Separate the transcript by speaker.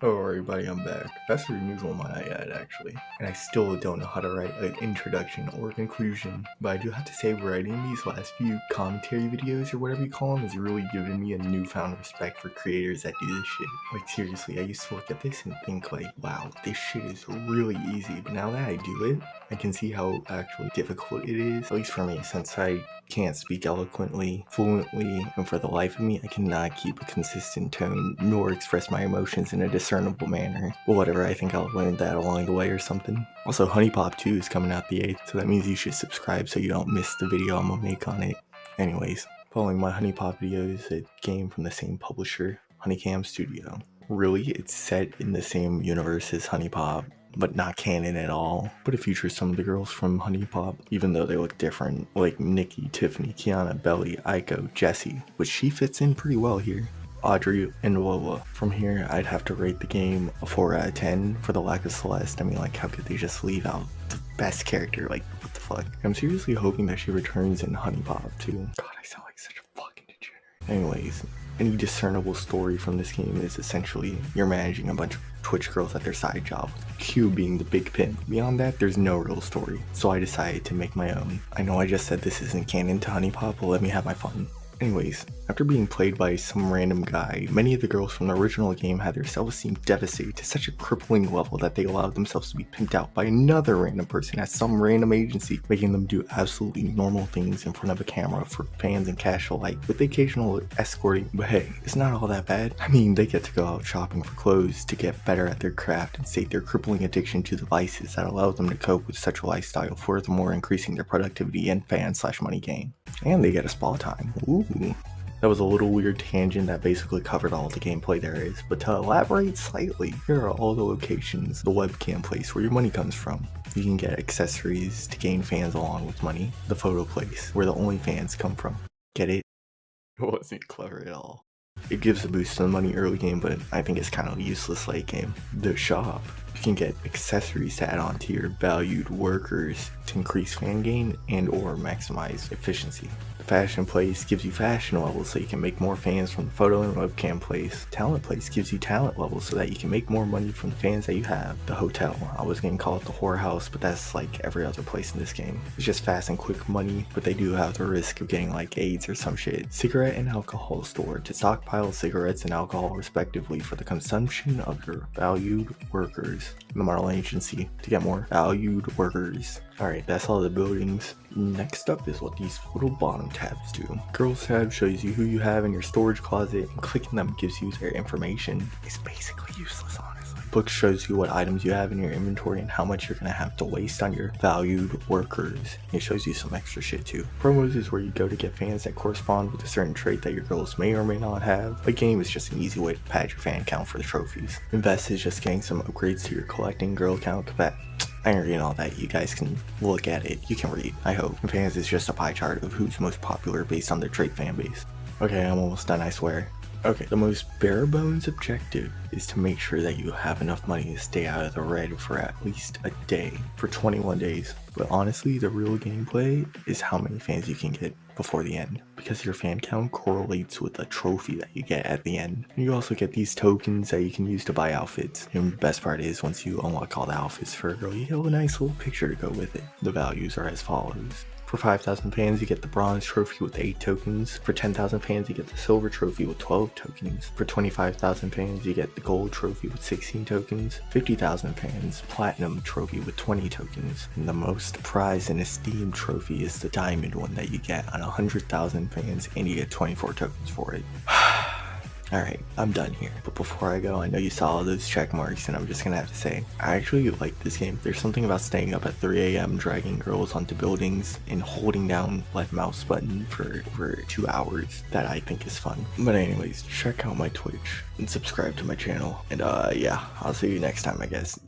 Speaker 1: Oh, everybody, I'm back. That's the unusual one I had, actually. And I still don't know how to write an introduction or conclusion, but I do have to say writing these last few commentary videos, or whatever you call them, has really given me a newfound respect for creators that do this shit. Like, seriously, I used to look at this and think, like, wow, this shit is really easy, but now that I do it, I can see how actually difficult it is, at least for me, since I can't speak eloquently, fluently, and for the life of me, I cannot keep a consistent tone nor express my emotions in a discernible manner. But whatever, I think I'll learn that along the way or something. Also, Huniepop 2 is coming out the 8th, so that means you should subscribe so you don't miss the video I'm gonna make on it. Anyways, following my Huniepop videos, a game from the same publisher, Honeycam Studio. Really, it's set in the same universe as Huniepop, but not canon at all. But it features some of the girls from Huniepop, even though they look different, like Nikki, Tiffany, Kiana, Belly, Aiko, Jessie, which she fits in pretty well here. Audrey, and Lola. From here, I'd have to rate the game a 4 out of 10 for the lack of Celeste. I mean, like, how could they just leave out the best character? Like, what the fuck? I'm seriously hoping that she returns in Huniepop too. God, I sound like such a fucking degenerate. Anyways, any discernible story from this game is essentially you're managing a bunch of Twitch girls at their side job, with Q being the big pimp. Beyond that, there's no real story, so I decided to make my own. I know I just said this isn't canon to Huniepop, but let me have my fun. Anyways, after being played by some random guy, many of the girls from the original game had their self-esteem devastated to such a crippling level that they allowed themselves to be pimped out by another random person at some random agency, making them do absolutely normal things in front of a camera for fans and cash alike, with the occasional escorting. But hey, it's not all that bad. I mean, they get to go out shopping for clothes to get better at their craft and sate their crippling addiction to the vices that allow them to cope with such a lifestyle, furthermore increasing their productivity and fan/money gain. And they get a spa time. Ooh. That was a little weird tangent that basically covered all the gameplay there is, but to elaborate slightly, here are all the locations the webcam place where your money comes from. You can get accessories to gain fans along with money. The photo place where the only fans come from. Get it? It wasn't clever at all. It gives a boost to the money early game, but I think it's kind of useless late game. The shop. You can get accessories to add on to your valued workers to increase fan gain and or maximize efficiency. The fashion place gives you fashion levels so you can make more fans from the photo and webcam place. Talent place gives you talent levels so that you can make more money from the fans that you have. The hotel. I was gonna call it the whorehouse, but that's like every other place in this game. It's just fast and quick money, but they do have the risk of getting like AIDS or some shit. Cigarette and alcohol store to stockpile cigarettes and alcohol respectively for the consumption of your valued workers. The model agency to get more valued workers. Alright, that's all the buildings. Next up is what these little bottom tabs do. Girls tab shows you who you have in your storage closet, and clicking them gives you their information. It's basically useless, honestly. Book shows you what items you have in your inventory and how much you're gonna have to waste on your valued workers. It shows you some extra shit too. Promos is where you go to get fans that correspond with a certain trait that your girls may or may not have. A game is just an easy way to pad your fan count for the trophies. Invest is just getting some upgrades to your collecting girl count. I ain't reading all that. You guys can look at it. You can read, I hope. And fans is just a pie chart of who's most popular based on their trait fan base. Okay, I'm almost done, I swear. Okay, the most bare bones objective is to make sure that you have enough money to stay out of the red for at least a day, for 21 days. But honestly, the real gameplay is how many fans you can get before the end, because your fan count correlates with the trophy that you get at the end. And you also get these tokens that you can use to buy outfits. And the best part is, once you unlock all the outfits for a girl, you get a nice little picture to go with it. The values are as follows. For 5,000 fans, you get the bronze trophy with 8 tokens. For 10,000 fans, you get the silver trophy with 12 tokens. For 25,000 fans, you get the gold trophy with 16 tokens. 50,000 fans, platinum trophy with 20 tokens. And the most prized and esteemed trophy is the diamond one that you get on 100,000 fans, and you get 24 tokens for it. Alright, I'm done here. But before I go, I know you saw all those check marks, and I'm just gonna have to say, I actually like this game. There's something about staying up at 3 AM dragging girls onto buildings and holding down left mouse button for 2 hours that I think is fun. But anyways, check out my Twitch and subscribe to my channel. And yeah, I'll see you next time, I guess.